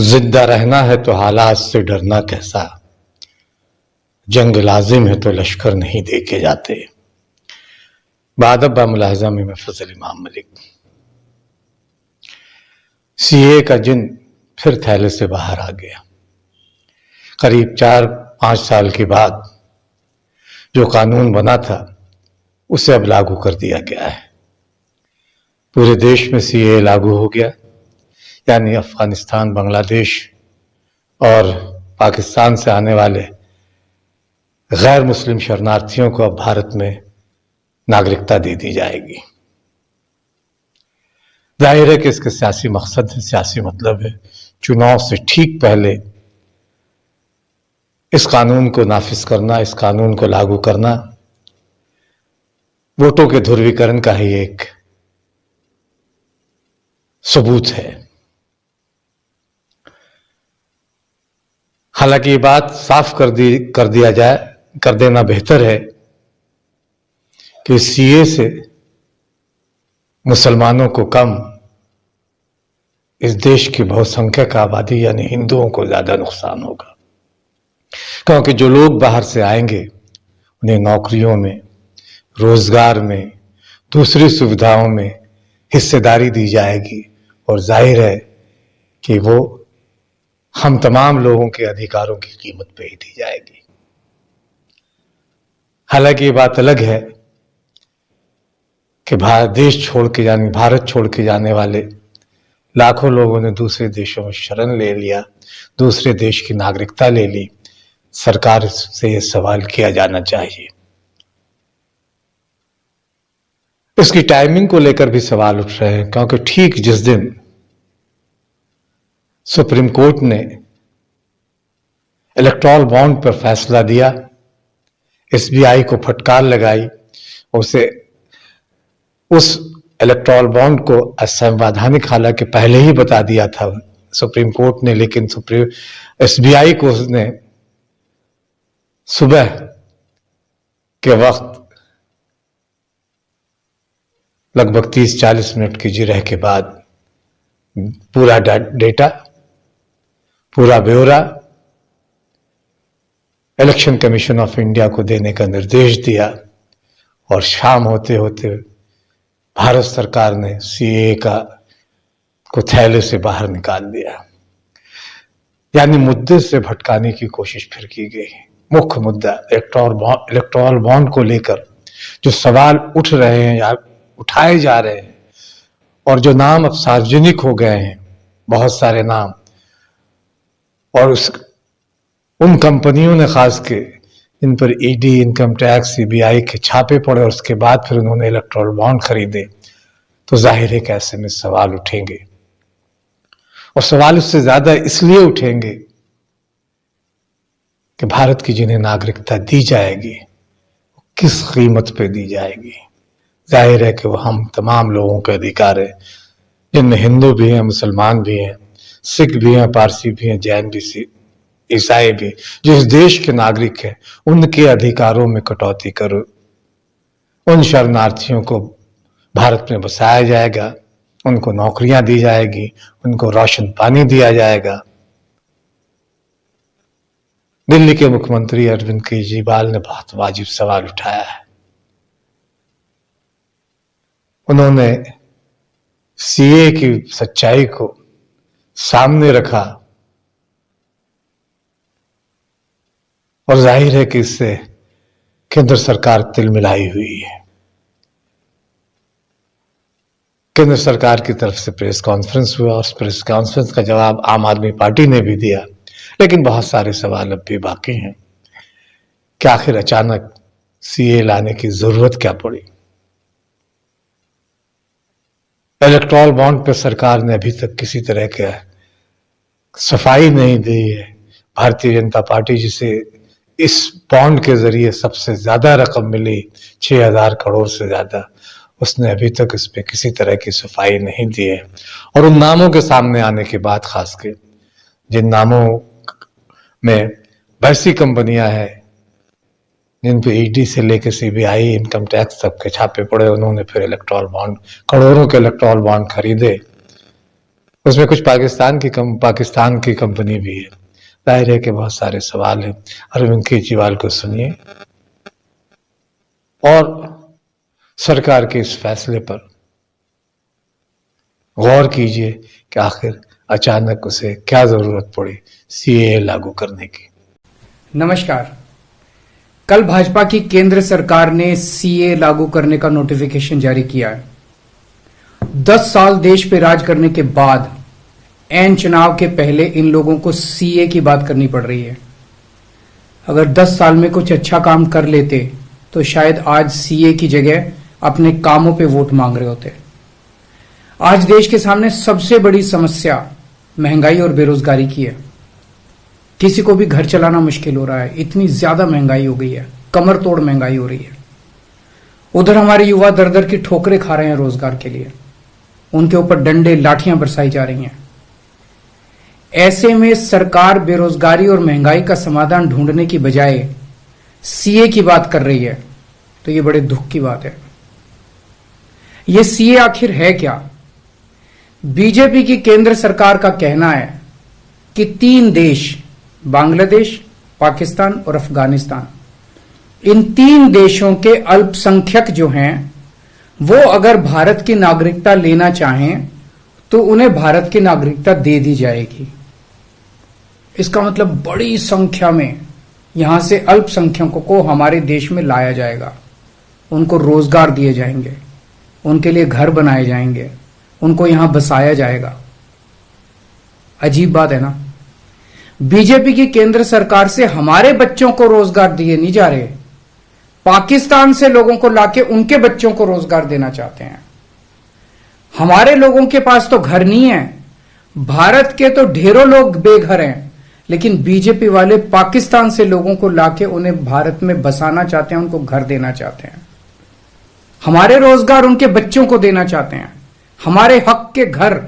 जिंदा रहना है तो हालात से डरना कैसा, जंग लाजिम है तो लश्कर नहीं देखे जाते। बादब बा मुलाहिजा में मैं फजल इमाम मलिक। सीए का जिन फिर थैले से बाहर आ गया। करीब 4-5 साल के बाद जो कानून बना था उसे अब लागू कर दिया गया है। पूरे देश में सीए लागू हो गया, यानी अफगानिस्तान, बांग्लादेश और पाकिस्तान से आने वाले गैर मुस्लिम शरणार्थियों को अब भारत में नागरिकता दे दी जाएगी। जाहिर है कि इसके सियासी मकसद है, सियासी मतलब है। चुनाव से ठीक पहले इस कानून को नाफिज करना, इस कानून को लागू करना वोटों के ध्रुवीकरण का ही एक सबूत है। हालांकि ये बात साफ कर देना बेहतर है कि सीए से मुसलमानों को कम, इस देश की बहुसंख्यक आबादी यानी हिंदुओं को ज्यादा नुकसान होगा। क्योंकि जो लोग बाहर से आएंगे उन्हें नौकरियों में, रोजगार में, दूसरी सुविधाओं में हिस्सेदारी दी जाएगी और जाहिर है कि वो हम तमाम लोगों के अधिकारों की कीमत पे ही दी जाएगी। हालांकि ये बात अलग है कि भारत छोड़ के जाने वाले लाखों लोगों ने दूसरे देशों में शरण ले लिया, दूसरे देश की नागरिकता ले ली। सरकार से यह सवाल किया जाना चाहिए। इसकी टाइमिंग को लेकर भी सवाल उठ रहे हैं, क्योंकि ठीक जिस दिन सुप्रीम कोर्ट ने इलेक्टोरल बॉन्ड पर फैसला दिया, एसबीआई को फटकार लगाई, उस इलेक्टोरल बॉन्ड को असंवैधानिक हालांकि पहले ही बता दिया था सुप्रीम कोर्ट ने, लेकिन एसबीआई को उसने सुबह के वक्त लगभग 30-40 मिनट की जिरह के बाद पूरा डेटा, पूरा ब्यौरा इलेक्शन कमीशन ऑफ इंडिया को देने का निर्देश दिया और शाम होते होते भारत सरकार ने सीए को थैले से बाहर निकाल दिया। यानी मुद्दे से भटकाने की कोशिश फिर की गई। मुख्य मुद्दा इलेक्टोरल बॉन्ड को लेकर जो सवाल उठ रहे हैं या उठाए जा रहे हैं और जो नाम अब सार्वजनिक हो गए हैं, बहुत सारे नाम, और उन कंपनियों ने खास के इन पर ईडी, इनकम टैक्स, सीबीआई के छापे पड़े और उसके बाद फिर उन्होंने इलेक्टोरल बॉन्ड खरीदे, तो जाहिर है कि ऐसे में सवाल उठेंगे। और सवाल उससे ज्यादा इसलिए उठेंगे कि भारत की जिन्हें नागरिकता दी जाएगी किस कीमत पे दी जाएगी। जाहिर है कि वो हम तमाम लोगों के अधिकार है, जिनमें हिंदू भी हैं, मुसलमान भी हैं, सिख भी हैं, पारसी भी हैं, जैन भी, ईसाई भी, जो इस देश के नागरिक हैं, उनके अधिकारों में कटौती करो। उन शरणार्थियों को भारत में बसाया जाएगा, उनको नौकरियां दी जाएगी, उनको राशन पानी दिया जाएगा। दिल्ली के मुख्यमंत्री अरविंद केजरीवाल ने बहुत वाजिब सवाल उठाया है। उन्होंने सीए की सच्चाई को सामने रखा और जाहिर है कि इससे केंद्र सरकार तिलमिलाई हुई है। केंद्र सरकार की तरफ से प्रेस कॉन्फ्रेंस हुआ और उस प्रेस कॉन्फ्रेंस का जवाब आम आदमी पार्टी ने भी दिया, लेकिन बहुत सारे सवाल अब भी बाकी हैं कि आखिर अचानक सीए लाने की जरूरत क्या पड़ी। इलेक्टोरल बॉन्ड पर सरकार ने अभी तक किसी तरह का सफाई नहीं दी है। भारतीय जनता पार्टी, जिसे इस बॉन्ड के जरिए सबसे ज्यादा रकम मिली, 6,000 करोड़ से ज्यादा, उसने अभी तक इस पे किसी तरह की सफाई नहीं दी है। और उन नामों के सामने आने के बाद, खासकर जिन नामों में वैसी कंपनियां हैं जिन पे ईडी से लेकर सीबीआई, इनकम टैक्स तक के छापे पड़े, उन्होंने फिर इलेक्टोरल बॉन्ड, करोड़ों के इलेक्टोरल बॉन्ड खरीदे। उसमें कुछ पाकिस्तान की कंपनी भी है। जाहिर है कि बहुत सारे सवाल हैं। अरविंद केजरीवाल को सुनिए और सरकार के इस फैसले पर गौर कीजिए कि आखिर अचानक उसे क्या जरूरत पड़ी सीएए लागू करने की। नमस्कार। कल भाजपा की केंद्र सरकार ने सीए लागू करने का नोटिफिकेशन जारी किया है। 10 साल देश पे राज करने के बाद ऐन चुनाव के पहले इन लोगों को सीए की बात करनी पड़ रही है। अगर 10 साल में कुछ अच्छा काम कर लेते तो शायद आज सीए की जगह अपने कामों पे वोट मांग रहे होते। आज देश के सामने सबसे बड़ी समस्या महंगाई और बेरोजगारी की है। किसी को भी घर चलाना मुश्किल हो रहा है, इतनी ज्यादा महंगाई हो गई है, कमर तोड़ महंगाई हो रही है। उधर हमारे युवा दर दर की ठोकरें खा रहे हैं रोजगार के लिए, उनके ऊपर डंडे लाठियां बरसाई जा रही हैं। ऐसे में सरकार बेरोजगारी और महंगाई का समाधान ढूंढने की बजाय सीए की बात कर रही है, तो यह बड़े दुख की बात है। यह सीए आखिर है क्या? बीजेपी की केंद्र सरकार का कहना है कि 3 देश, बांग्लादेश, पाकिस्तान और अफगानिस्तान, इन 3 देशों के अल्पसंख्यक जो हैं वो अगर भारत की नागरिकता लेना चाहें तो उन्हें भारत की नागरिकता दे दी जाएगी। इसका मतलब बड़ी संख्या में यहां से अल्पसंख्यकों को हमारे देश में लाया जाएगा, उनको रोजगार दिए जाएंगे, उनके लिए घर बनाए जाएंगे, उनको यहां बसाया जाएगा। अजीब बात है ना। बीजेपी की केंद्र सरकार से हमारे बच्चों को रोजगार दिए नहीं जा रहे, पाकिस्तान से लोगों को लाके उनके बच्चों को रोजगार देना चाहते हैं। हमारे लोगों के पास तो घर नहीं है, भारत के तो ढेरों लोग बेघर हैं, लेकिन बीजेपी वाले पाकिस्तान से लोगों को लाके उन्हें भारत में बसाना चाहते हैं, उनको घर देना चाहते हैं। हमारे रोजगार उनके बच्चों को देना चाहते हैं, हमारे हक के घर